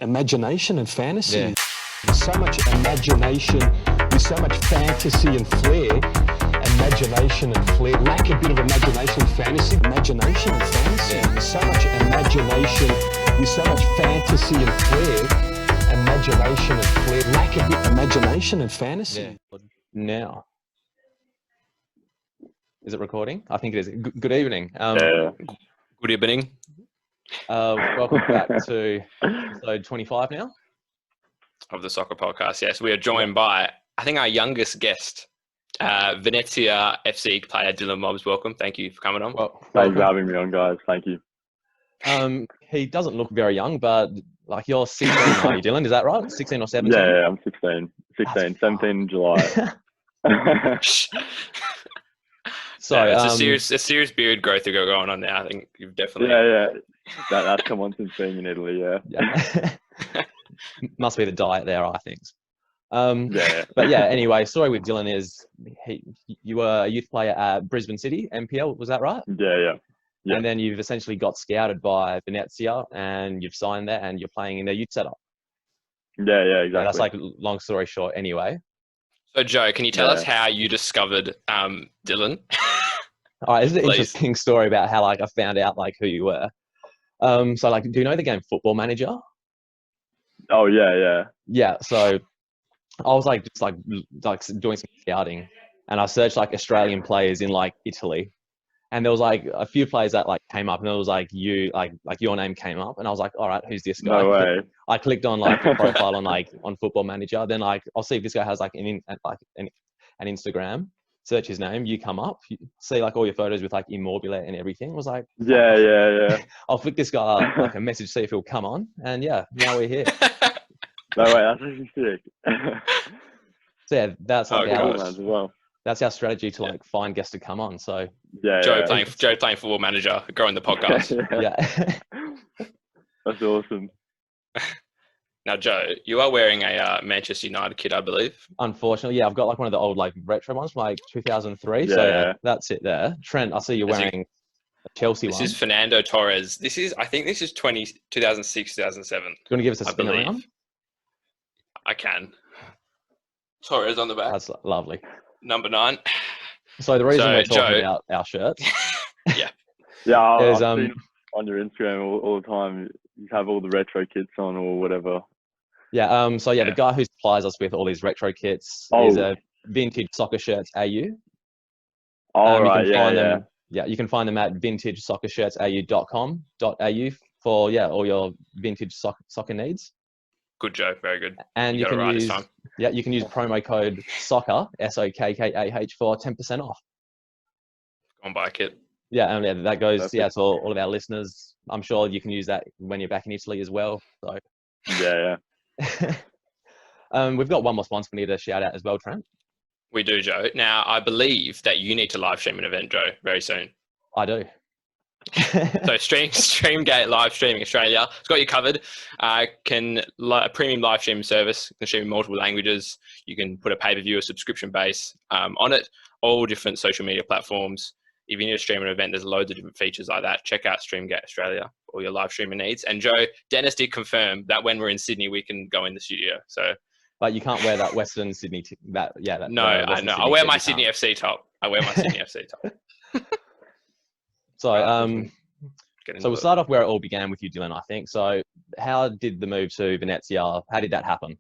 imagination and fantasy. Yeah. There's so much imagination, there's so much fantasy and flair. Imagination and flair, lack a bit of imagination, fantasy, imagination and fantasy. Yeah. There's so much imagination, there's so much fantasy and flair. Imagination and flair, lack a bit of imagination and fantasy. Yeah. Now, is it recording? I think it is. Good evening. Good evening. Welcome back to episode 25 now Of the Sokkah podcast. Yes, we are joined by, I think, our youngest guest, Venezia FC player Dylan Mobbs. Welcome. Thank you for coming on. Thanks for having me on, guys. Thank you. He doesn't look very young, but like you're 16, are you, Dylan? Is that right? 16 or 17? Yeah, I'm 16. 17 in July. So it's a serious beard growth you got going on there. I think you've definitely. Yeah. That's come on since being in Italy. Yeah. Must be the diet there, I think. Yeah. But yeah, anyway, story with Dylan is you were a youth player at Brisbane City, MPL, was that right? Yeah. And then you've essentially got scouted by Venezia and you've signed there and you're playing in their youth setup. Yeah, exactly. That's like long story short anyway. So Joe, can you tell us how you discovered Dylan? All right, this is an interesting story about how like I found out like who you were. So like, do you know the game Football Manager? Oh yeah. Yeah, so I was like just like doing some scouting and I searched like Australian players in like Italy. And there was like a few players that like came up and it was like your name came up and I was like, all right, who's this guy? No way. I clicked on like the profile on Football Manager. Then like, I'll see if this guy has like an Instagram, search his name, you come up, you see like all your photos with like Immobile and everything. I was like, yeah. I'll flick this guy up, like a message, see if he'll come on. And yeah, now we're here. No way, that's really sick. So yeah, that's like as well. That's our strategy to like find guests to come on. So Joe playing Football Manager, growing the podcast. Yeah. That's awesome. Now, Joe, you are wearing a Manchester United kit, I believe. Unfortunately, yeah, I've got like one of the old like retro ones from like 2003. So yeah, that's it there. Trent, I see you're wearing a Chelsea one. This is Fernando Torres. I think this is 2006, 2007. Do you want to give us a spin around? I can. Torres on the back. That's lovely. Number 9. So the reason we're talking about our shirts. Yeah. Yeah, I've seen on your Instagram all the time. You have all the retro kits on or whatever. Yeah. The guy who supplies us with all these retro kits is a Vintage Sokkah Shirts AU. You can find them at vintagesoccershirtsau.com.au for all your vintage soccer needs. Good, Joe. Very good. And you can use promo code SOKKAH, SOKKAH, for 10% off. Go and buy a kit. Yeah, and that goes to all of our listeners. I'm sure you can use that when you're back in Italy as well. So yeah. We've got one more sponsor we need to shout out as well, Trent. We do, Joe. Now, I believe that you need to live stream an event, Joe, very soon. I do. So Streamgate Live Streaming Australia, it's got you covered. A premium live streaming service, can stream in multiple languages. You can put a pay-per-view or subscription base on it, all different social media platforms. If you need to stream an event, there's loads of different features like that. Check out Streamgate Australia for all your live streaming needs. And Joe, Dennis did confirm that when we're in Sydney, we can go in the studio. So, but you can't wear that Western Sydney. No, I know. I wear my Sydney FC top. So we'll start off where it all began with you, Dylan, I think. So how did the move to Venezia, how did that happen?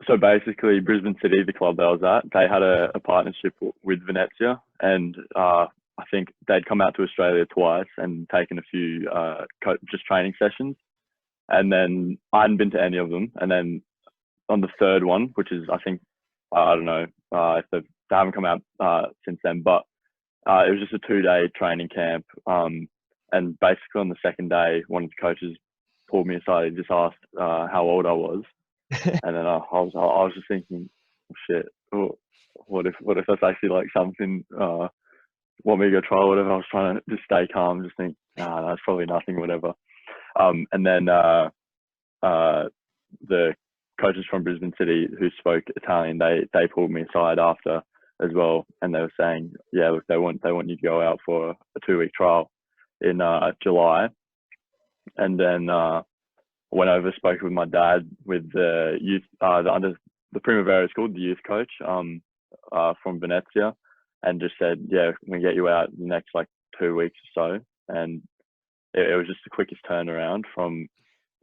So basically, Brisbane City, the club that I was at, they had a partnership with Venezia, and I think they'd come out to Australia twice and taken a few just training sessions. And then I hadn't been to any of them. And then on the third one, which is, I think, I don't know if they haven't come out since then, but it was just a 2-day training camp. And basically on the second day, one of the coaches pulled me aside and just asked how old I was. And then I was just thinking, what if that's actually like something, want me to go try or whatever. I was trying to just stay calm, just think, that's probably nothing, whatever. And then the coaches from Brisbane City who spoke Italian, they pulled me aside after as well, and they were saying, look, they want you to go out for a 2-week trial in July, and then went over, spoke with my dad, with the youth, the Primavera is called, the youth coach, from Venezia, and just said, yeah, we can get you out the next like 2 weeks or so. And it was just the quickest turnaround from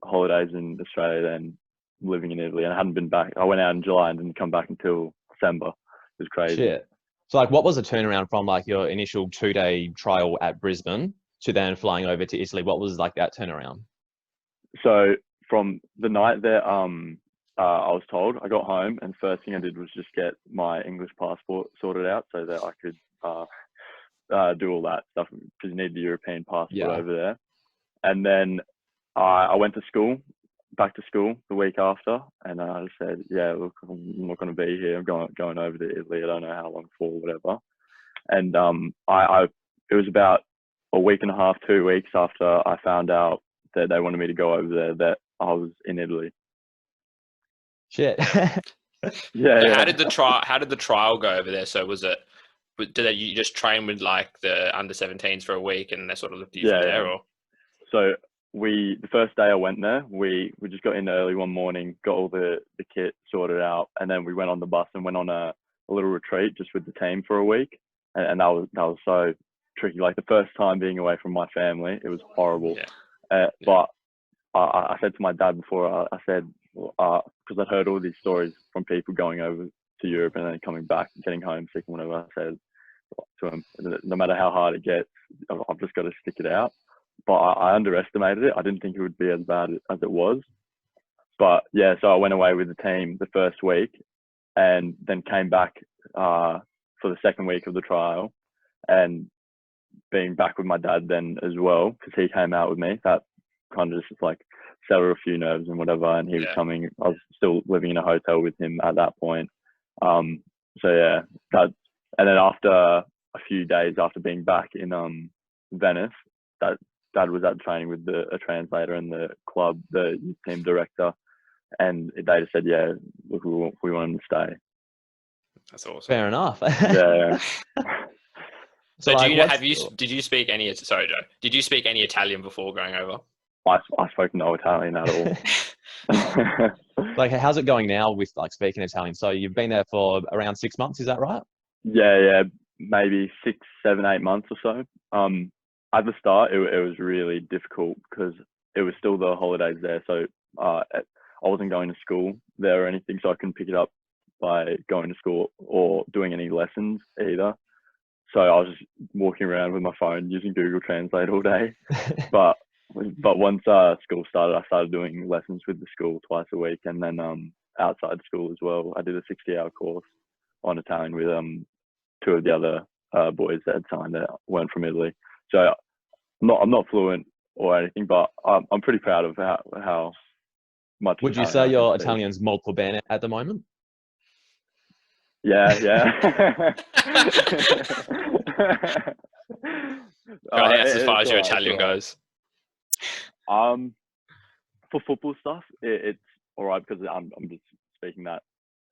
holidays in Australia then living in Italy. And I hadn't been back. I went out in July and didn't come back until December. It was crazy. Shit. So like, what was the turnaround from like your initial 2-day trial at Brisbane to then flying over to Italy? What was like that turnaround? So from the night that I was told, I got home and first thing I did was just get my English passport sorted out so that I could do all that stuff, because you need the European passport over there. And then I went to school, back to school the week after, and I just said, yeah, look, I'm not going to be here. I'm going over to Italy. I don't know how long for, whatever. And it was about a week and a half, 2 weeks after I found out that they wanted me to go over there that I was in Italy. Shit. How did the trial go over there? So you just train with like the under 17s for a week and they sort of looked at you from there, or? So the first day I went there, we just got in early one morning, got all the kit sorted out, and then we went on the bus and went on a little retreat just with the team for a week, and that was so tricky. Like the first time being away from my family, it was horrible. But I said to my dad before, I said, because I'd heard all these stories from people going over to Europe and then coming back and getting homesick and whatever, I said to him, no matter how hard it gets, I've just got to stick it out. But I underestimated it. I didn't think it would be as bad as it was. But yeah, so I went away with the team the first week and then came back for the second week of the trial, and being back with my dad then as well, because he came out with me. That kind of just like settled a few nerves and whatever, and he was coming. I was still living in a hotel with him at that point. So yeah, and then after a few days after being back in Venice, that Dad was at training with a translator and the club, the team director, and they just said, yeah, look, we want him to stay. That's awesome. Fair enough. Yeah. So did you speak any? Sorry, Joe. Did you speak any Italian before going over? I spoke no Italian at all. Like, how's it going now with like speaking Italian? So you've been there for around 6 months, is that right? Yeah, maybe 6, 7, 8 months or so. At the start, it was really difficult because it was still the holidays there. So I wasn't going to school there or anything, so I couldn't pick it up by going to school or doing any lessons either. So I was just walking around with my phone using Google Translate all day. But once school started, I started doing lessons with the school twice a week, and then outside school as well. I did a 60-hour course on Italian with 2 of the other boys that had signed that weren't from Italy. So I'm not fluent or anything, but I'm pretty proud of how much. Would you say your Italian's molto bene at the moment? Yeah. I think that's as far as your Italian goes. For football stuff, it's all right because I'm just speaking that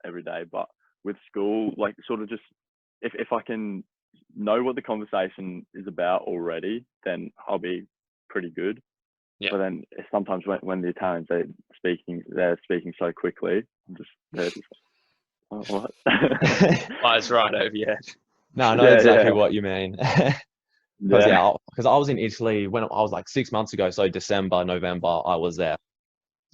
every day. But with school, like sort of just if I can know what the conversation is about already, then I'll be pretty good. Yeah. But then sometimes when the Italians they're speaking so quickly, they're just like, oh, what? Eyes right over your head. No, I know exactly what you mean. Because I was in Italy when I was like 6 months ago. So December, November, I was there,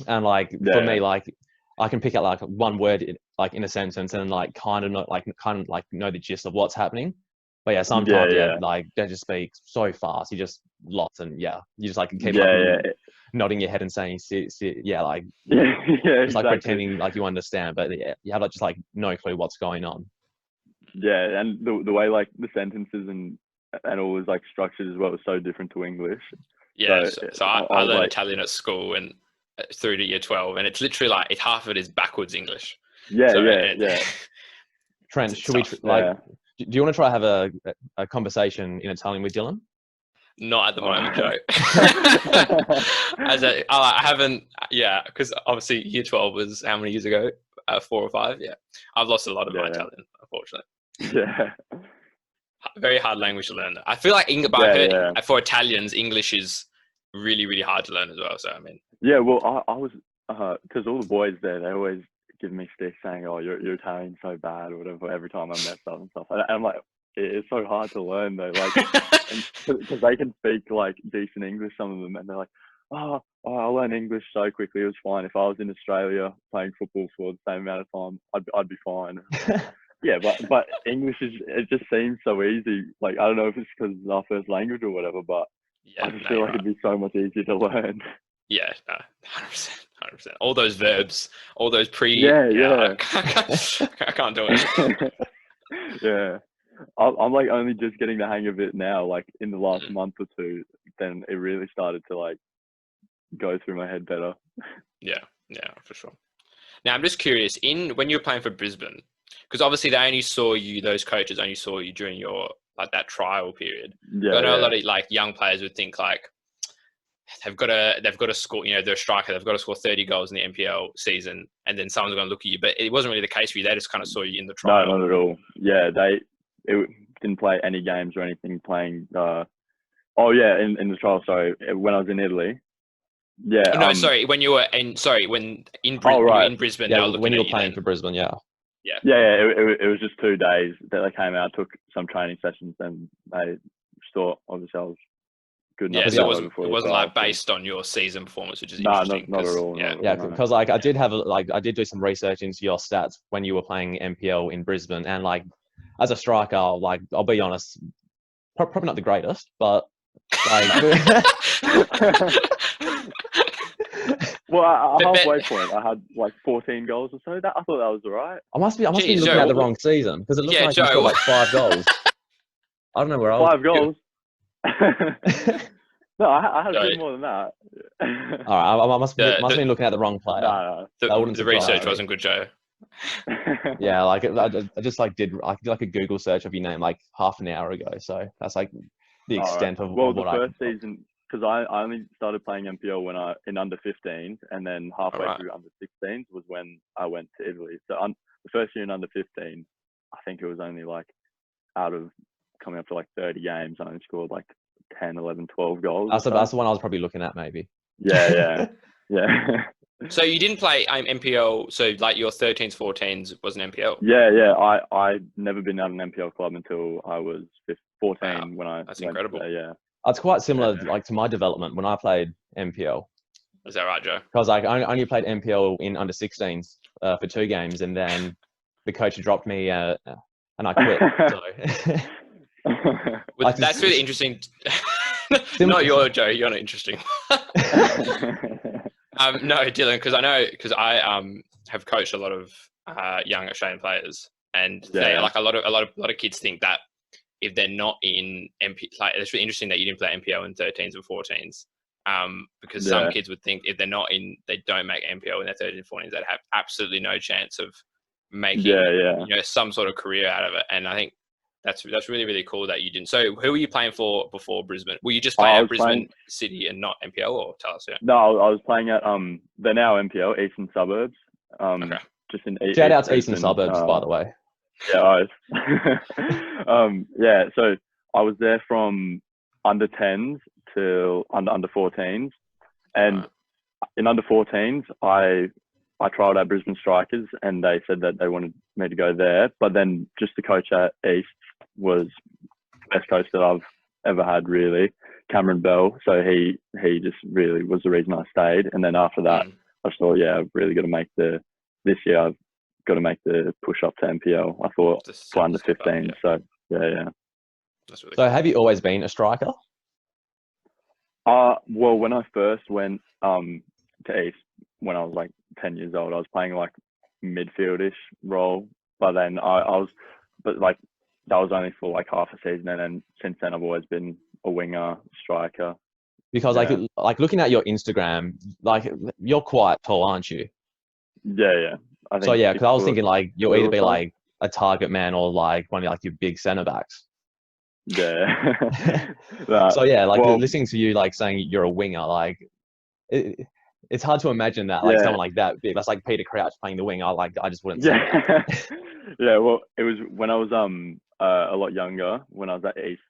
and like for me, like I can pick out like one word in a sentence and like kind of know the gist of what's happening. But yeah, sometimes like they just speak so fast, you just lost, and you just like keep nodding your head and saying like just like pretending like you understand, but you have like just like no clue what's going on. Yeah, and the way like the sentences and all is like structured as well is so different to English. Yeah, so I learned Italian at school and through to year 12, and it's literally like half of it is backwards English. Yeah. Trent, should we do you want to try have a conversation in Italian with Dylan? Not at the moment, Joe. I haven't, because obviously year 12 was how many years ago? 4 or 5, I've lost a lot of my Italian, unfortunately. Yeah. Very hard language to learn. I feel like for Italians, English is really, really hard to learn as well. So I mean, Yeah, well, I was because all the boys there, they always give me sticks saying, "Oh, your Italian's so bad," or whatever. Every time I mess up and stuff, and I'm like, it's so hard to learn though, like, because they can speak like decent English, some of them, and they're like, "Oh, I learned English so quickly. It was fine. If I was in Australia playing football for the same amount of time, I'd be fine." Yeah, but English it just seems so easy. Like, I don't know if it's because it's our first language or whatever, but yeah, I just feel like it'd be so much easier to learn. yeah, 100%, 100%. All those verbs, all those Yeah. I can't do it. Yeah. I'm like only just getting the hang of it now, like in the last month or two, then it really started to like go through my head better. Yeah, for sure. Now I'm just curious, when you were playing for Brisbane, because obviously those coaches only saw you during your like that trial period. Yeah. I know a lot of like young players would think like they've got to score, they're a striker, they've got to score 30 goals in the NPL season, and then someone's going to look at you. But it wasn't really the case for you. They just kind of saw you in the trial. No, not at all. Yeah, it didn't play any games or anything. Playing in the trial. Sorry, when I was in Italy. Yeah. No, sorry. When you were in Brisbane, right. in Brisbane. Yeah, when you were playing for Brisbane, yeah. Yeah. It was just 2 days that they came out, took some training sessions, and they thought obviously I was good enough. Yeah, so it wasn't like based on your season performance, which is interesting. Not at all. Yeah, because like I did do some research into your stats when you were playing NPL in Brisbane, and like as a striker, like I'll be honest, probably not the greatest, but like. Well, at halfway point, I had like 14 goals or so. I thought that was all right. I must be looking at the wrong season, because it looks like you scored like 5 goals. I don't know where I was. 5 goals? No, I had a bit more than that. All right, I must be looking at the wrong player. No. The research wasn't good, Joe. Yeah, like I just like did like a Google search of your name like half an hour ago. So that's like the extent of what the first season. Because I only started playing NPL in under 15s, and then halfway through under 16s was when I went to Italy. So the first year in under 15, I think it was only like out of coming up to like 30 games, I only scored like 10, 11, 12 goals. That's the one I was probably looking at, maybe. Yeah. So you didn't play NPL, so like your 13s, 14s was an NPL? Yeah. I'd never been at an NPL club until I was 14 when I That's incredible. There, yeah. It's quite similar like to my development when I played NPL. Is that right, Joe? Because like I only played NPL in under 16s for 2 games, and then the coach dropped me and I quit. Well, that's really interesting. Not your Joe. You're not interesting. No, Dylan, because I have coached a lot of young Australian players, and they like a lot of kids think that if they're not in like it's really interesting that you didn't play NPL in 13s and 14s, because some kids would think if they don't make NPL in their 13s and 14s, they'd have absolutely no chance of making some sort of career out of it. And I think that's really, really cool that you didn't. So who were you playing for before Brisbane? Were you just playing at Brisbane City and not NPL, or tell us? Yeah. No, I was playing at they're now NPL, Eastern Suburbs. Just in shout out to Eastern Suburbs, by the way. Yeah, so I was there from under 10s till under 14s, and in under 14s I trialled at Brisbane Strikers, and they said that they wanted me to go there. But then just the coach at East was the best coach that I've ever had, really, Cameron Bell. So he just really was the reason I stayed. And then after that, I just thought, I've really got to make this year I've got to make the push up to NPL. I thought for under 15. So yeah. That's really cool. Have you always been a striker? Well, when I first went to East, when I was like 10 years old, I was playing like midfieldish role. But then that was only for like half a season, and then since then I've always been a winger, striker. Because like looking at your Instagram, like you're quite tall, aren't you? Yeah. Because I was thinking like you'll either be like a target man or like one of like your big centre backs. Yeah. Listening to you like saying you're a winger, like it's hard to imagine that like someone like that big. That's like Peter Crouch playing the wing. I just wouldn't say that. Yeah, well, it was when I was a lot younger, when I was at East,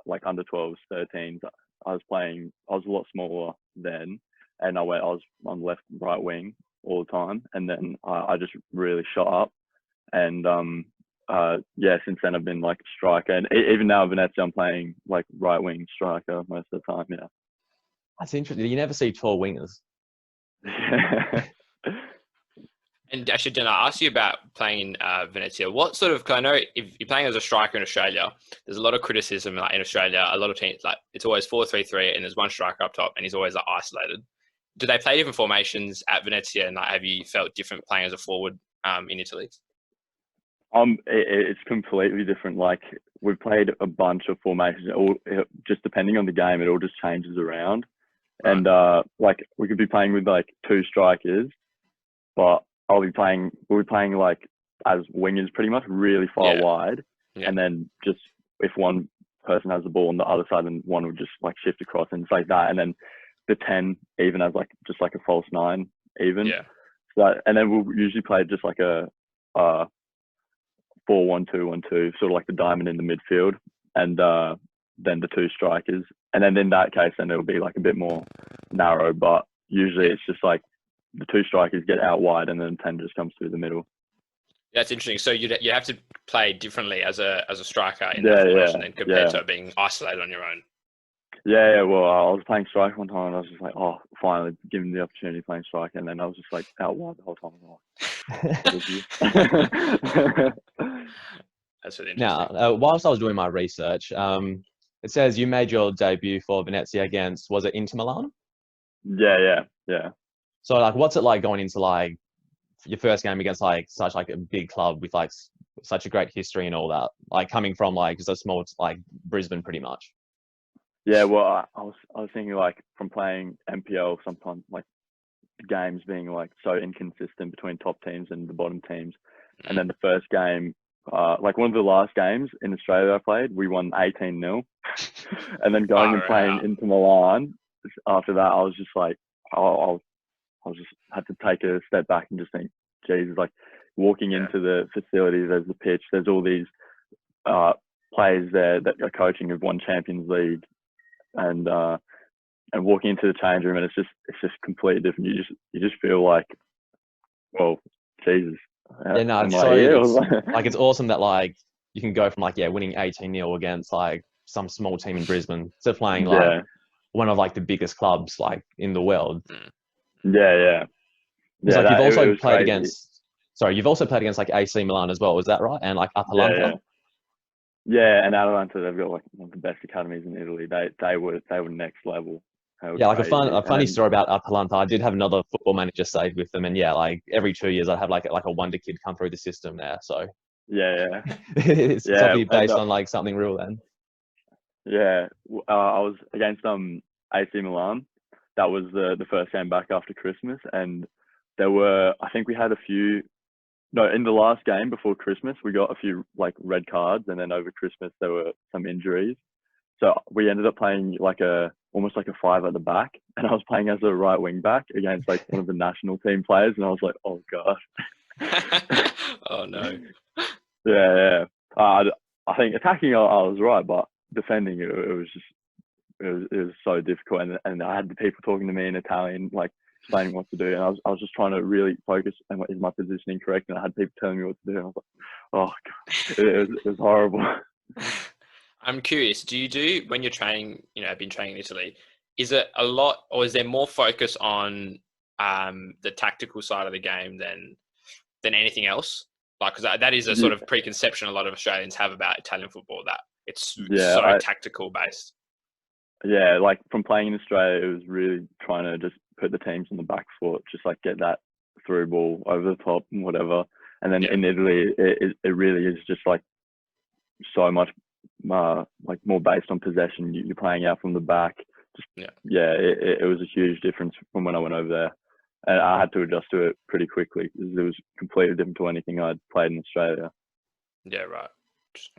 like under 12s, 13s. I was a lot smaller then, and I was on left, right wing all the time, and then I just really shot up, and since then I've been like a striker, and even now in Venezia I'm playing like right wing striker most of the time. Yeah. That's interesting. You never see tall wingers. And actually, did I ask you about playing in Venezia? What sort of? Cause I know if you're playing as a striker in Australia, there's a lot of criticism. Like in Australia, a lot of teams like it's always 4-3-3, and there's one striker up top, and he's always like isolated. Do they play different formations at Venezia, and like, have you felt different playing as a forward in Italy? It's completely different. Like we've played a bunch of formations. Just depending on the game, it all just changes around. Right. And like we could be playing with like two strikers, but we'll be playing like as wingers pretty much really far wide. Yeah. And then just if one person has the ball on the other side, then one would just like shift across, and it's like that. And then the 10 even as like just like a false 9 even. Yeah. So and then we'll usually play just like a 4-1-2-1-2, sort of like the diamond in the midfield, and then the two strikers. And then in that case, then it'll be like a bit more narrow, but usually it's just like the two strikers get out wide, and then 10 just comes through the middle. That's interesting. So you have to play differently as a striker in that formation than compared to being isolated on your own. Yeah. Well, I was playing striker one time, and I was just like, oh, finally given the opportunity of playing striker, and then I was just like out wide the whole time. That's really interesting. Now, whilst I was doing my research, it says you made your debut for Venezia against, was it Inter Milan? Yeah. So like, what's it like going into like your first game against like such like a big club with like such a great history and all that, like coming from like just a small like Brisbane pretty much? Yeah, well, I was thinking like from playing MPL sometimes like games being like so inconsistent between top teams and the bottom teams, and then the first game, like one of the last games in Australia I played, we won 18-0, and then going and playing Inter Milan after that, I was just like, I was just had to take a step back and just think, Jesus, like walking into the facility, there's the pitch, there's all these players there that are coaching who've won Champions League, and walking into the change room, and it's just completely different. You just feel like, well, Jesus. Yeah, no, it's like it's awesome that like you can go from like winning 18-0 against like some small team in Brisbane to playing like one of like the biggest clubs like in the world. Yeah. Like you've also played against. Sorry, you've also played against like AC Milan as well. Was that right? And like Atalanta. Yeah, and Atalanta, they've got like one of the best academies in Italy. They were next level. Yeah, like a funny story about Atalanta. I did have another football manager saved with them, and like every 2 years I'd have like a wonder kid come through the system there. So yeah. It's probably based on like something real then. Yeah, I was against AC Milan. That was the first game back after Christmas, and I think we had a few. No, in the last game before Christmas, we got a few like red cards, and then over Christmas there were some injuries. So we ended up playing like almost like a 5 at the back, and I was playing as a right wing back against like one of the national team players, and I was like, oh god. Oh no. Yeah. I think attacking I was right, but defending it was so difficult, and I had the people talking to me in Italian, like explaining what to do, and I was just trying to really focus on is my positioning correct, and I had people telling me what to do, and I was like, oh god, it was horrible. I'm curious, do you do when you're training, I've been training in Italy, is it a lot, or is there more focus on the tactical side of the game than anything else? Like, because that is a sort of preconception a lot of Australians have about Italian football, that it's so tactical based. Yeah, like from playing in Australia, it was really trying to just put the teams on the back foot, just like get that through ball over the top and whatever. And then in Italy, it really is just like so much like more based on possession. You're playing out from the back. It was a huge difference from when I went over there, and I had to adjust to it pretty quickly because it was completely different to anything I'd played in Australia. Yeah, right.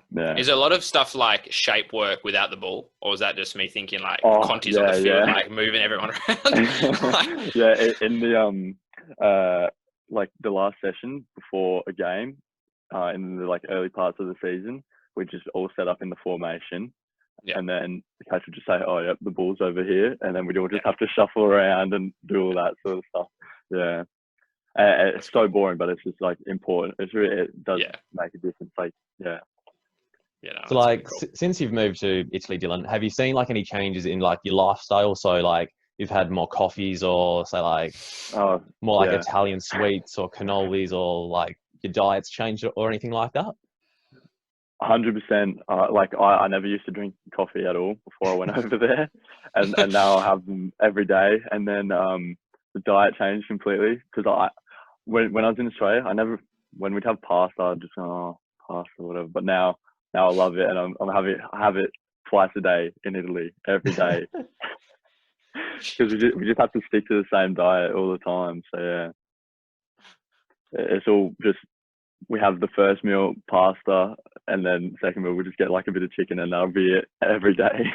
Yeah. Is there a lot of stuff like shape work without the ball, or is that just me thinking like Conti's on the field, like moving everyone around? Yeah, in the like the last session before a game, in the like early parts of the season, we just all set up in the formation, Yeah. And then the coach would just say, "Oh, yep, the ball's over here," and then we'd all just have to shuffle around and do all that sort of stuff. Yeah, it's so boring, but it's just like important. It does make a difference. Like, yeah. Yeah. No, So like, since you've moved to Italy, Dylan, have you seen like any changes in like your lifestyle? So like, you've had more coffees, or say like more like Italian sweets or cannolis, or like your diet's changed or anything like that? 100%. Like I never used to drink coffee at all before I went over there, and now I have them every day. And then the diet changed completely, because when I was in Australia, when we'd have pasta, I'd just pasta or whatever. But now I love it, and I have it twice a day in Italy, every day, because we just have to stick to the same diet all the time. So yeah, it's all just. We have the first meal pasta, and then second meal we just get like a bit of chicken, and that'll be it every day.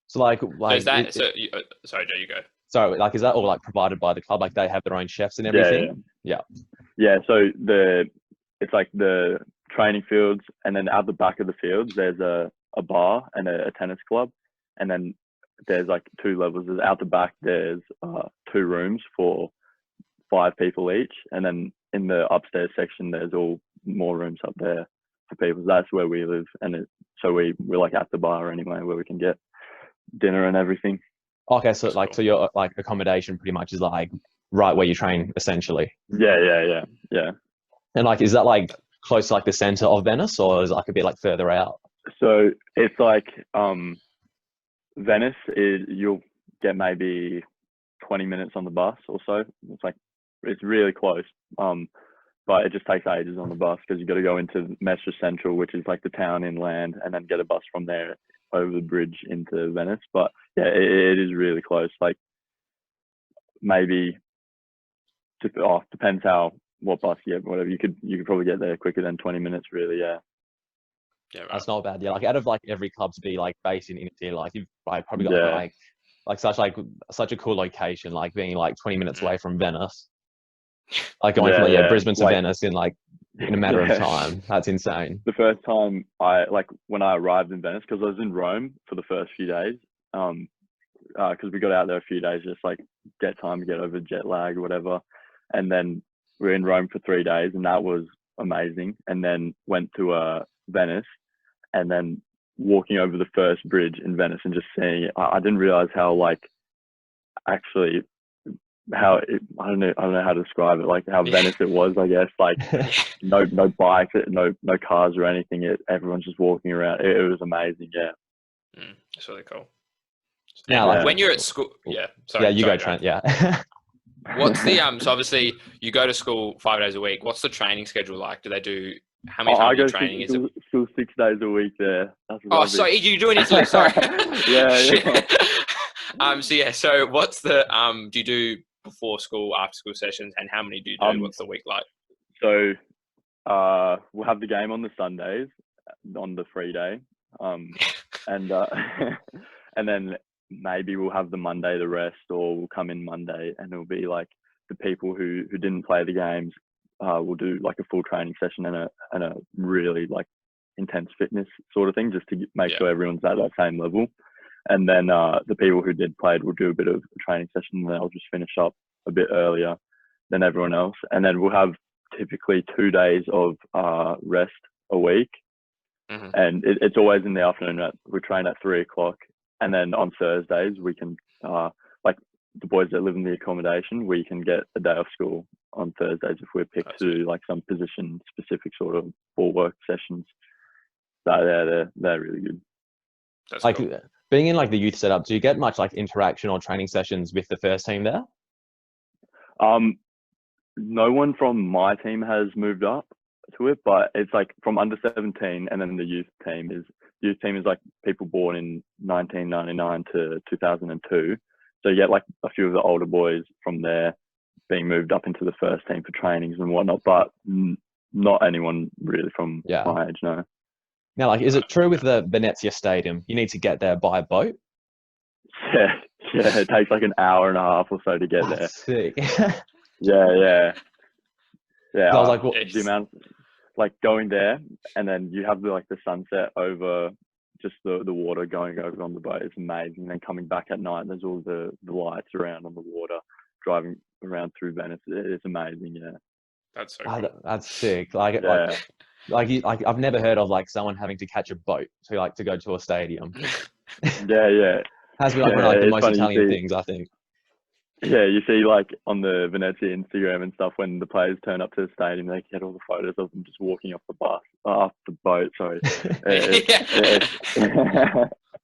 So like so is that sorry, Joe, you go. So like, is that all like provided by the club? Like they have their own chefs and everything? Yeah. So it's like the training fields, and then at the back of the fields there's a bar and a tennis club, and then there's like 2 levels. Out the back there's 2 rooms for 5 people each, and then in the upstairs section there's all more rooms up there for people. That's where we live, and so we're like at the bar anyway, where we can get dinner and everything. Okay, so like, so your like accommodation pretty much is like right where you train essentially. Yeah. And like, is that like close to like the center of Venice, or is it like a bit like further out? So it's like Venice is, you'll get maybe 20 minutes on the bus or so. It's really close. But it just takes ages on the bus, because you got to go into Mestre Central, which is like the town inland, and then get a bus from there over the bridge into Venice. But yeah, it is really close. Like maybe depends what bus you get, whatever. You could probably get there quicker than 20 minutes, really. Yeah. Yeah, right. That's not bad. Yeah, like out of like every club to be like based in Italy, like you've like probably got like such a cool location, like being like 20 minutes away from Venice. Like going from Brisbane to Venice in a matter of time. That's insane. The first time when I arrived in Venice, because I was in Rome for the first few days, because we got out there a few days, just like get time to get over jet lag or whatever, and then we were in Rome for 3 days, and that was amazing. And then went to Venice, and then walking over the first bridge in Venice and just seeing it, I didn't realize how I don't know how to describe it, like how Venice it was, I guess. Like no bikes, no cars or anything. Everyone's just walking around. It was amazing. Yeah. It's really cool. Now, when you're at school, go, Trent. Yeah. What's the so obviously you go to school 5 days a week. What's the training schedule like? Do they do how many times training? Is it school 6 days a week there? So you do in Italy? Sorry. yeah. So what's the do you do before school, after school sessions, and how many do you do? What's the week like? So we'll have the game on the Sundays, on the free day, and then maybe we'll have the Monday the rest, or we'll come in Monday, and it'll be like the people who didn't play the games will do like a full training session and a really like intense fitness sort of thing, just to make sure everyone's at that same level. And then the people who did play will do a bit of a training session, and then I'll just finish up a bit earlier than everyone else. And then we'll have typically 2 days of rest a week. Mm-hmm. And it's always in the afternoon. We train at 3 o'clock. And then on Thursdays, we can, like the boys that live in the accommodation, we can get a day off school on Thursdays if we're picked to do like some position specific sort of ball work sessions. So they're really good. That's like cool. Being in like the youth setup, do you get much like interaction or training sessions with the first team there? No one from my team has moved up to it, but it's like from under 17, and then the youth team is like people born in 1999 to 2002. So you get like a few of the older boys from there being moved up into the first team for trainings and whatnot, but not anyone really from my age, no. Now, like, is it true with the Venezia Stadium, you need to get there by boat? Yeah, it takes like an hour and a half or so to get there. Sick. Yeah. I was like, the amount, like going there, and then you have the sunset over just the water going over on the boat is amazing. And then coming back at night, there's all the lights around on the water, driving around through Venice. It's amazing, yeah. That's so Ah, cool. that's sick. Like, Yeah. I've never heard of like someone having to catch a boat to go to a stadium. Yeah. Has to be like one of like the It's most funny, you Italian see- things, I think. Yeah, you see like on the Venezia Instagram and stuff, when the players turn up to the stadium, they get all the photos of them just walking off the boat. Sorry.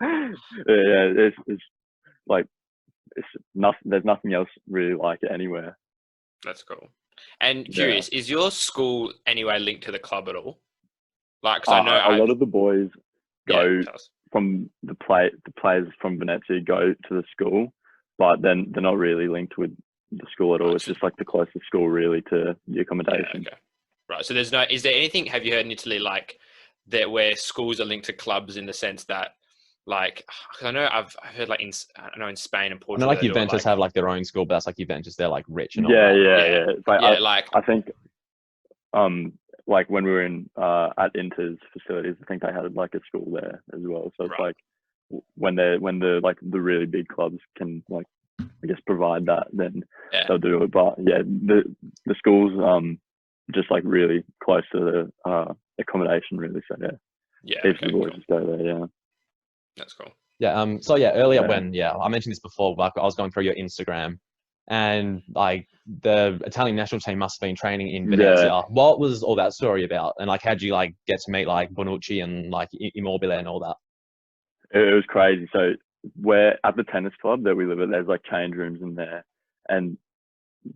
It's like nothing. There's nothing else really like it anywhere. That's cool. And Yeah. curious, is your school anyway linked to the club at all? Like, 'cause I know A lot of the boys go tell us. from the players from Venezia go to the school, but then they're not really linked with the school at all. Right. It's just like the closest school really to the Yeah, accommodation. okay. Right. So is there anything, have you heard in Italy like that where schools are linked to clubs in the sense that like, 'cause I know I've heard like in Spain and I know Portugal. like they do it, Juventus have like their own school, but that's like Juventus. They're like rich and all Yeah. that. It's like, yeah, like I think, like when we were in at Inter's facilities, I think they had like a school there as well. So it's Right. like when the like the really big clubs can like, I guess, provide that, then yeah. they'll do it. But yeah, the schools just like really close to the accommodation really. So yeah, Yeah. heaps Okay, of boys cool. just go there. Yeah. That's cool. Yeah. So yeah, earlier Yeah. when I mentioned this before, like I was going through your Instagram, and like the Italian national team must have been training in Venezia. Yeah. What was all that story about? And like, how'd you like get to meet like Bonucci and like Immobile and all that? It was crazy. So we're at the tennis club that we live at. There's like change rooms in there, and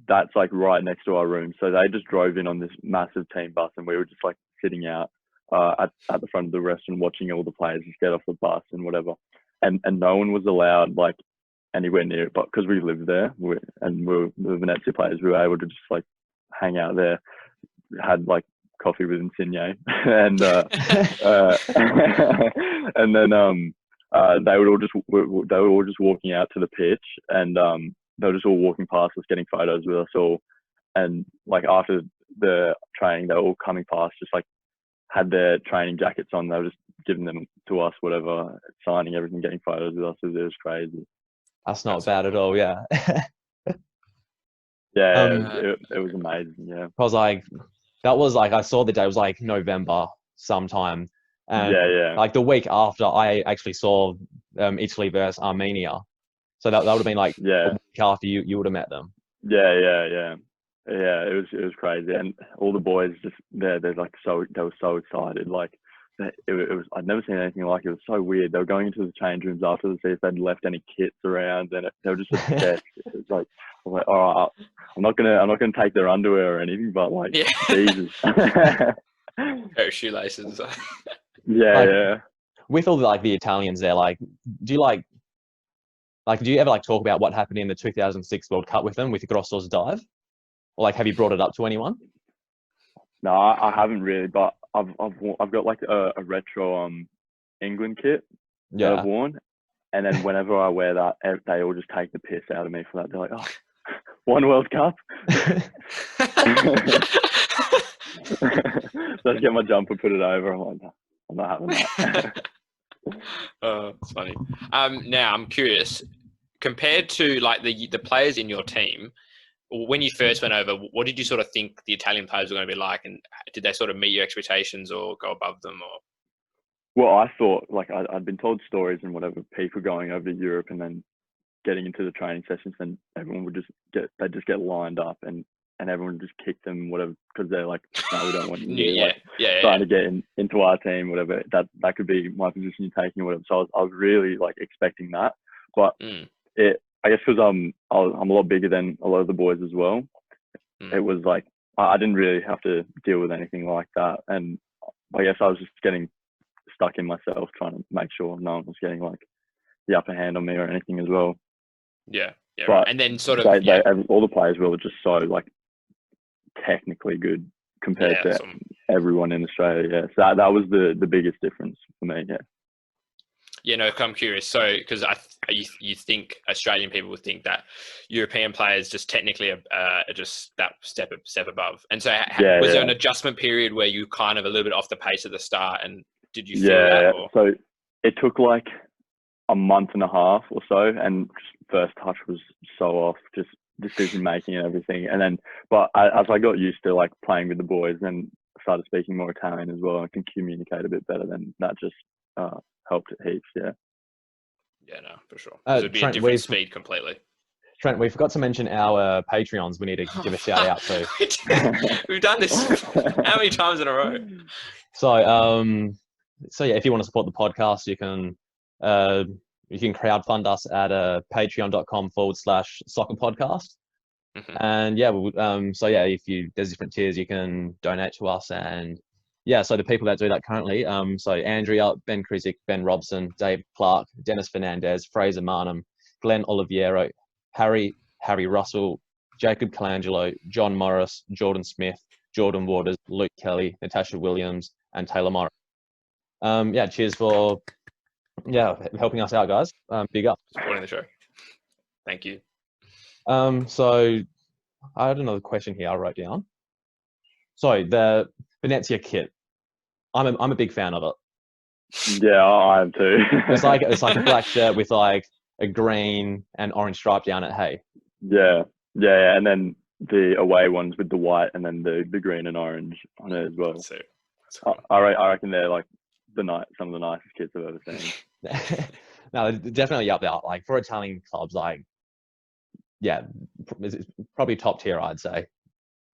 that's like right next to our room. So they just drove in on this massive team bus, and we were just like sitting out at the front of the restaurant watching all the players just get off the bus and whatever. And no one was allowed like anywhere near it, but because we lived there and we're the Venezia players, we were able to just like hang out there. Had like coffee with Insigne, and and then they were all just walking out to the pitch, and they were just all walking past us, getting photos with us all. And like after the training, they were all coming past, just like had their training jackets on. They were just giving them to us, whatever, signing everything, getting photos with us. It was crazy. That's not That's bad so at all. Yeah. Yeah, it was amazing. Yeah. Because like that was like I saw the day, it was like November sometime, and Yeah. like the week after I actually saw Italy versus Armenia, so that would have been like Yeah. a week after you would have met them. Yeah. It was crazy, and all the boys just they're like they were so excited. Like it was I'd never seen anything like it. It was so weird. They were going into the change rooms after to see if they'd left any kits around, and they were just obsessed. It was like I was like, all right, I'm not gonna take their underwear or anything, but like Yeah. Jesus. Pair of shoelaces. Yeah. With all the Italians there, like do you ever like talk about what happened in the 2006 World Cup with them with Grosso's dive, or like have you brought it up to anyone? No, I haven't really, but I've got like a retro England kit that I've worn, and then whenever I wear that, they all just take the piss out of me for that. They're like, "Oh, one World Cup." So I get my jumper, put it over. I'm like, no, I'm not having that. Oh, it's funny. Now I'm curious, compared to like the players in your team, when you first went over, what did you sort of think the Italian players were going to be like, and did they sort of meet your expectations or go above them? Or Well, I thought like I'd been told stories and whatever, people going over to Europe and then getting into the training sessions, then everyone would just get lined up and everyone would just kick them, whatever, because they're like, no, we don't want you here. yeah, trying to get into our team, whatever. That could be my position you're taking, or whatever. So I was really like expecting that, but I guess because I'm a lot bigger than a lot of the boys as well. It was like I didn't really have to deal with anything like that, and I guess I was just getting stuck in myself, trying to make sure no one was getting like the upper hand on me or anything as well. Yeah, But right. And then sort of all the players were just so like technically good compared to everyone in Australia. Yeah, so that was the biggest difference for me. Yeah. Yeah, no, I'm curious. So, because you think Australian people would think that European players just technically are just that step above. And so, was there an adjustment period where you kind of a little bit off the pace at the start? And did you feel that? Or? So it took like a month and a half or so, and first touch was so off, just decision making and everything. And then, but as I got used to like playing with the boys and started speaking more Italian as well, I can communicate a bit better. Then that just helped it heaps. Yeah. Yeah, no, for sure. It would be a different speed completely. Trent, we forgot to mention our Patreons. We need to give a shout out to. We've done this how many times in a row? So yeah, if you want to support the podcast, you can crowdfund us at patreon.com/Sokkah podcast. Mm-hmm. And yeah, there's different tiers you can donate to us. And yeah, so the people that do that currently, so Andrea, Ben Krizik, Ben Robson, Dave Clark, Dennis Fernandez, Fraser Marnham, Glenn Oliviero, Harry Russell, Jacob Colangelo, John Morris, Jordan Smith, Jordan Waters, Luke Kelly, Natasha Williams, and Taylor Morris. Cheers for helping us out, guys. Big up. Supporting the show. Thank you. So I had another question here I wrote down. So the Venezia kit, I'm a big fan of it. Yeah, I am too. it's like a black shirt with like a green and orange stripe down it. Hey. Yeah, and then the away ones with the white and then the green and orange on it as well. So, I reckon they're like some of the nicest kits I've ever seen. No, definitely up there. Like for Italian clubs, like it's probably top tier, I'd say.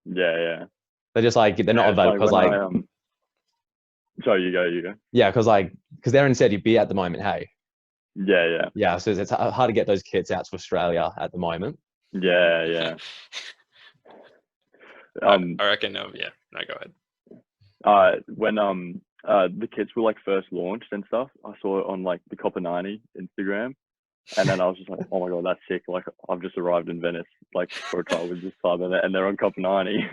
Yeah. They're just like they're not available because like. Sorry, you go. Yeah, because they're in Serie B at the moment. Hey. Yeah. Yeah, so it's hard to get those kits out to Australia at the moment. Yeah. I reckon. Yeah. No, go ahead. When the kits were like first launched and stuff, I saw it on like the Copper 90 Instagram, and then I was just like, oh my god, that's sick! Like I've just arrived in Venice like for a trial with this club, and they're on Copper 90.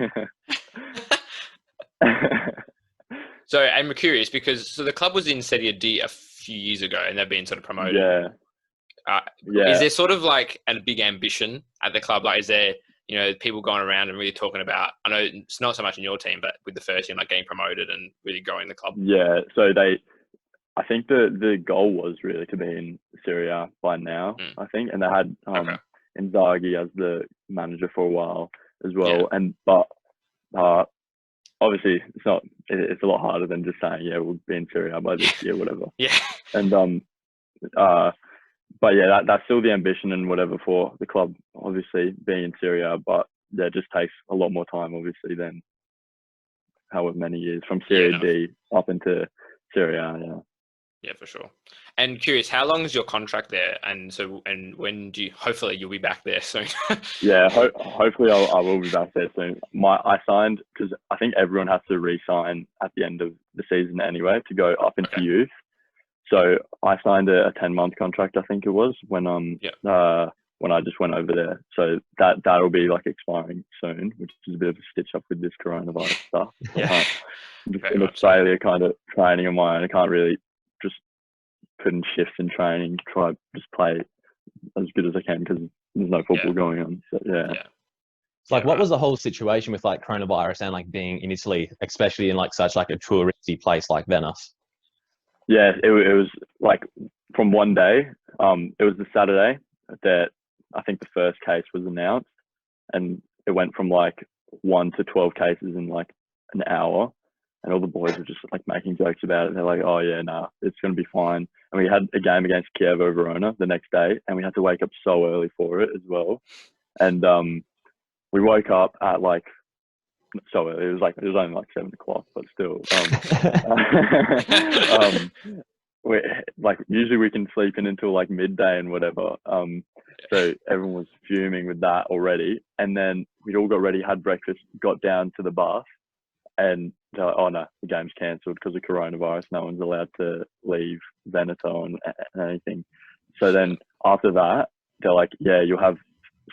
So I'm curious because the club was in Serie D a few years ago, and they've been sort of promoted. Yeah. Is there sort of like a big ambition at the club? Like, is there people going around and really talking about? I know it's not so much in your team, but with the first team, like getting promoted and really growing the club. Yeah. So I think the goal was really to be in Syria by now. I think, and they had Insigne as the manager for a while as well. Yeah. But obviously it's a lot harder than just saying, yeah, we'll be in Syria by this year, whatever. Yeah. And but yeah, that's still the ambition and whatever for the club, obviously being in Syria, but it just takes a lot more time, obviously, than however many years from Serie D up into Syria. Yeah, for sure. And curious, how long is your contract there? And when hopefully you'll be back there soon. Yeah, hopefully I will be back there soon. I signed, because I think everyone has to re-sign at the end of the season anyway to go up into youth. So I signed a 10-month contract, I think it was, when I just went over there. So that'll be like expiring soon, which is a bit of a stitch up with this coronavirus stuff. Yeah. Just in Australia, kind of training on my own. I can't really just put in shifts in training, try just play as good as I can because there's no football going on. So, yeah. So like, what was the whole situation with like coronavirus and like being in Italy, especially in like such like a touristy place like Venice? Yeah, it was like from one day, it was the Saturday that I think the first case was announced, and it went from like 1 to 12 cases in like an hour, and all the boys were just like making jokes about it. They're like, oh yeah, nah, it's going to be fine. And we had a game against Chievo Verona the next day, and we had to wake up so early for it as well. And we woke up at like, so it was only like 7 o'clock, but still, usually we can sleep in until like midday and whatever. So everyone was fuming with that already. And then we'd all got ready, had breakfast, got down to the bus, and they're like, oh no, the game's cancelled because of coronavirus. No one's allowed to leave Veneto and anything. So then after that, they're like, yeah, you'll have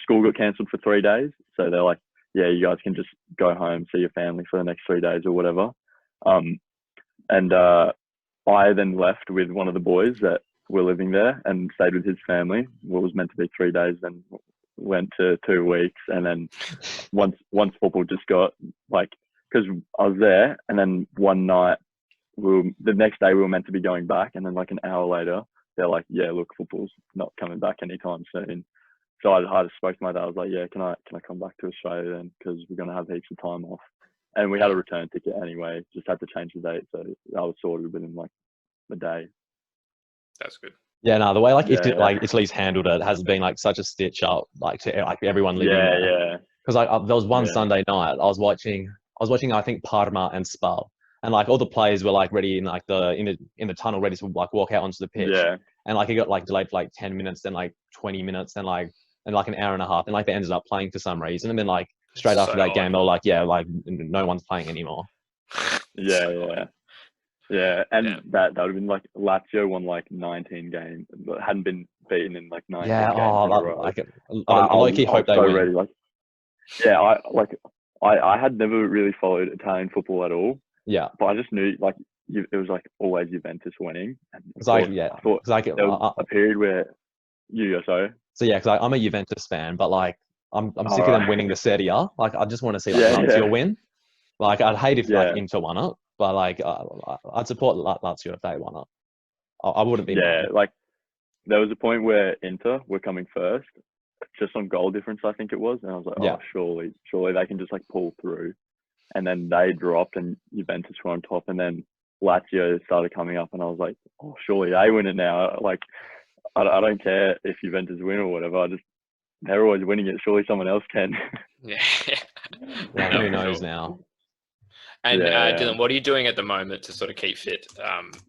school got cancelled for 3 days. So they're like, yeah, you guys can just go home, see your family for the next 3 days or whatever. I then left with one of the boys that were living there and stayed with his family. What was meant to be 3 days then went to 2 weeks. And then once football just got like, because I was there, and then one night the next day we were meant to be going back, and then like an hour later, they're like, yeah, look, football's not coming back anytime soon. So I just spoke to my dad. I was like, yeah, can I come back to Australia then? Because we're gonna have heaps of time off, and we had a return ticket anyway. Just had to change the date, so that was sorted within like a day. That's good. Yeah, no, the way like Yeah, like Italy's handled it has been like such a stitch up, like to like everyone living there. Yeah. Because like there was one Yeah. Sunday night I was watching I think Parma and Spal, and like all the players were like ready in like in the tunnel ready to like walk out onto the pitch, Yeah. and like it got like delayed for like 10 minutes, then like 20 minutes, then like an hour and a half, and like they ended up playing for some reason, and then like straight after that game they were like, yeah, like no one's playing anymore. Yeah. And that would have been like Lazio won like 19 games, but hadn't been beaten in like 19 games in a row. I low-key hope they win. Ready, like, yeah, I had never really followed Italian football at all. Yeah, but I just knew like it was like always Juventus winning. It's like yeah, I thought there was a period where So yeah, because I'm a Juventus fan, but like I'm sick of them winning the Serie A. Like I just want to see like Lazio win. Like I'd hate if like Inter won it, but like I'd support Lazio if they won it. I wouldn't be. Yeah, like there was a point where Inter were coming first, just on goal difference, I think it was, and I was like, oh, surely they can just like pull through, and then they dropped and Juventus were on top, and then Lazio started coming up, and I was like, oh, surely they win it now. Like I don't care if Juventus win or whatever. They're always winning it. Surely someone else can. Yeah. Who knows now? And Dylan, what are you doing at the moment to sort of keep fit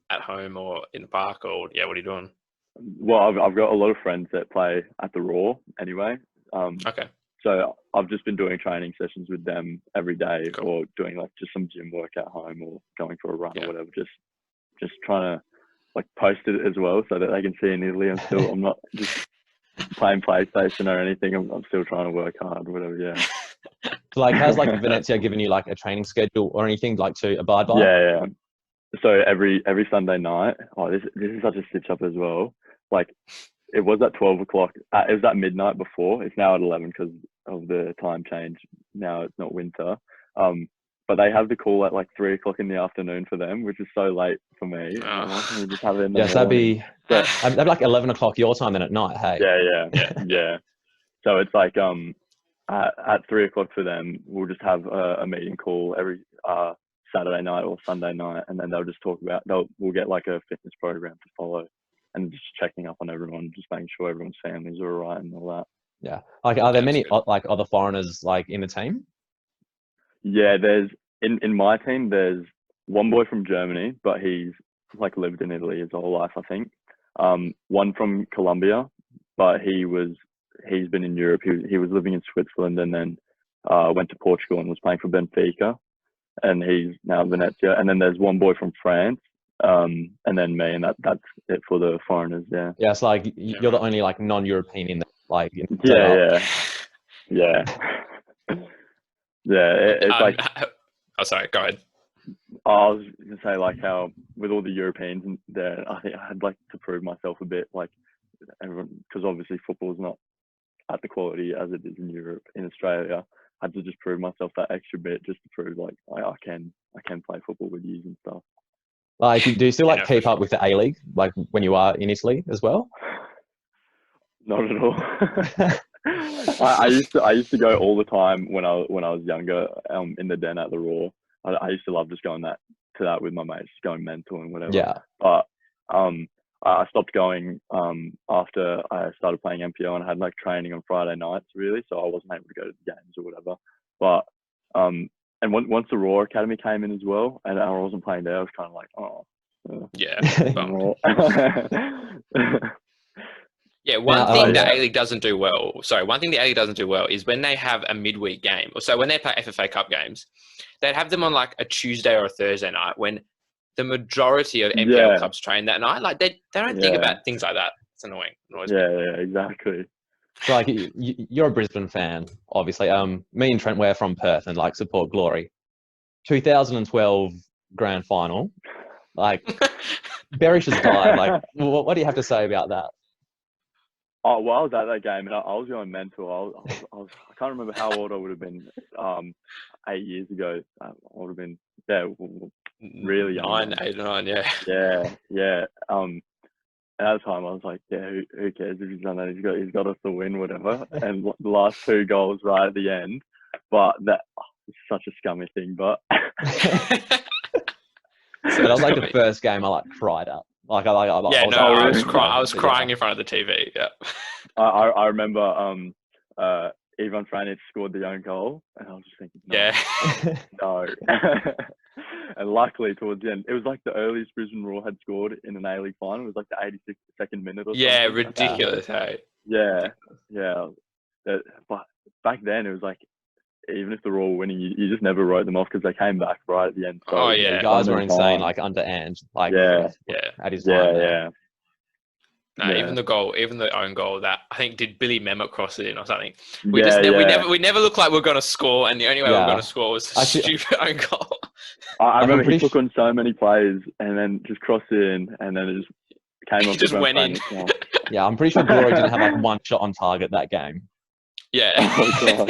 at home or in the park, or what are you doing? Well, I've got a lot of friends that play at the Raw anyway. Okay. So I've just been doing training sessions with them every day, or doing like just some gym work at home, or going for a run or whatever. Just trying to like post it as well, so that they can see in Italy. I'm not just playing PlayStation or anything. I'm still trying to work hard, whatever. Yeah. So like, has like Venezia given you like a training schedule or anything like to abide by? Yeah. So every Sunday night. Oh, this is such a stitch up as well. Like, it was at 12 o'clock. It was at midnight before. It's now at 11 because of the time change. Now it's not winter. But they have the call at like 3 o'clock in the afternoon for them, which is so late for me. Why can't we just have it in the morning? That'd be like 11 o'clock your time then at night. Hey. Yeah. So it's like at 3 o'clock for them, we'll just have a meeting call every Saturday night or Sunday night, and then they'll just talk about. We'll get like a fitness program to follow, and just checking up on everyone, just making sure everyone's families are all right and all that. Yeah. Like, are there many like other foreigners like in the team? Yeah, there's in my team. There's one boy from Germany, but he's like lived in Italy his whole life, I think. One from Colombia, but he's been in Europe. He was living in Switzerland, and then went to Portugal and was playing for Benfica, and he's now in Venezia. And then there's one boy from France, and then me, and that's it for the foreigners. Yeah. Yeah, it's like you're the only like non-European in the like. Yeah. It's like. Oh, sorry. Go ahead. I was gonna say like how with all the Europeans there, I think I'd like to prove myself a bit, like everyone, because obviously football's not at the quality as it is in Europe. In Australia, I had to just prove myself that extra bit, just to prove like I can play football with you and stuff. Like, do you still like keep up with the ALeague, like when you are in Italy as well? Not at all. I used to go all the time when I was younger, in the den at the Raw. I used to love just going to that with my mates, just going mental and whatever. Yeah. But I stopped going after I started playing MPO, and I had like training on Friday nights really, so I wasn't able to go to the games or whatever. But and once the Raw Academy came in as well, and I wasn't playing there, I was kind of like, Yeah, one thing the A-League doesn't do well. One thing the A-League doesn't do well is when they have a midweek game. So when they play FFA Cup games, they'd have them on like a Tuesday or a Thursday night when the majority of MPL clubs train that night. Like they don't think about things like that. It's annoying. Yeah, exactly. So like you're a Brisbane fan, obviously. Me and Trent, we're from Perth and like support Glory. 2012 grand final, like Berish has died. Like, what do you have to say about that? Oh, well, I was at that game, and I was going mental. I can't remember how old I would have been 8 years ago. I would have been, really young. 9, 8 or 9, yeah. Yeah. At the time, I was like, yeah, who cares if he's done that? He's got us to win, whatever. And the last 2 goals right at the end, but that it's such a scummy thing. But So that was like the first game I like cried at. Like I was crying in front of the TV. Yeah. I remember Ivan Franic scored the own goal, and I was just thinking, no. And luckily, towards the end, it was like the earliest Brisbane Roar had scored in an A-League final. It was like the 82nd minute or something. Yeah, ridiculous, hey. Yeah. But back then, it was like, even if the Roar were winning, you just never wrote them off because they came back right at the end. So yeah. The guys were insane, like under Ange. Like, at his time. Yeah. No, even the own goal that I think did Billy Mehmet cross it in or something. We never looked like we were going to score, and the only way we were going to score was a stupid own goal. I remember he took on so many plays and then just crossed it in, and then it just came off. Just went in. Yeah, I'm pretty sure Glory didn't have like 1 shot on target that game. Yeah. Oh,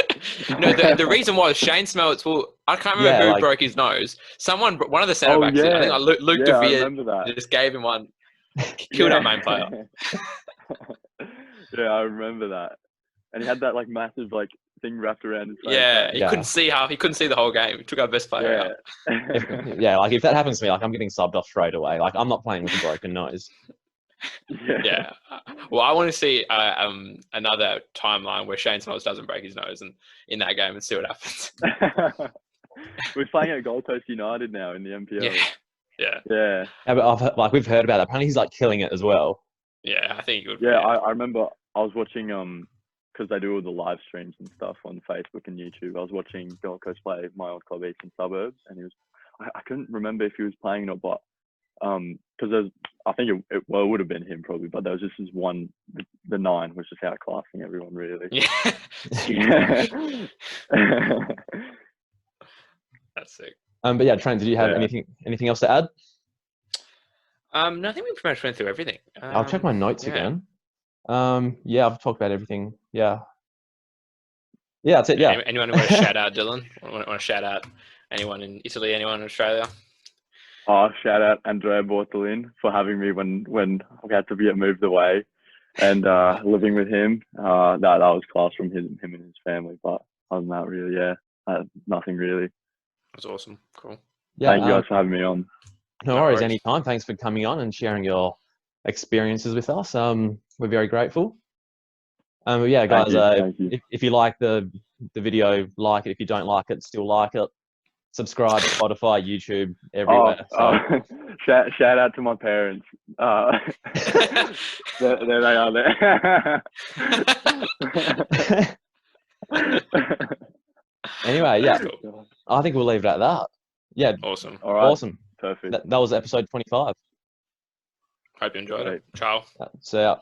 No, the reason was Shane Smeltz. Well, I can't remember who broke his nose. One of the centre backs. I think like Luke DeVere just gave him one. Killed our main player. Yeah, I remember that. And he had that like massive like thing wrapped around his face. Yeah, he couldn't see the whole game. He took our best player out. If that happens to me, like I'm getting subbed off straight away. Like I'm not playing with a broken nose. Yeah. Well, I want to see another timeline where Shane Smells doesn't break his nose in that game and see what happens. We're playing at Gold Coast United now in the MPL. Yeah. But we've heard about that. Apparently he's like killing it as well. Yeah, I think he would. Yeah, I remember I was watching because they do all the live streams and stuff on Facebook and YouTube. I was watching Gold Coast play my old club Eastern Suburbs, and I couldn't remember if he was playing or not, but because I think it would have been him probably, but there was just this one, the 9 was just outclassing everyone really. Yeah. That's sick. But yeah, Trent, did you have anything else to add? No, I think we pretty much went through everything. I'll check my notes again. I've talked about everything. Yeah, that's it. Yeah. Anyone want to shout out Dylan? Want to shout out anyone in Italy? Anyone in Australia? Oh, shout out Andrea Bortolin for having me when I had to get moved away, and living with him. That was class from him and his family. But other than that, really, nothing really. That's awesome. Cool. Yeah, thank you guys for having me on. No worries, anytime. Thanks for coming on and sharing your experiences with us. We're very grateful. But yeah, guys, thank you. If you like the video, like it. If you don't like it, still like it. Subscribe to Spotify, YouTube, everywhere. Shout out to my parents. There they are there. Anyway, yeah, I think we'll leave it at that. Yeah. Awesome. All right. Awesome. Perfect. That was episode 25. Hope you enjoyed it. Ciao. So.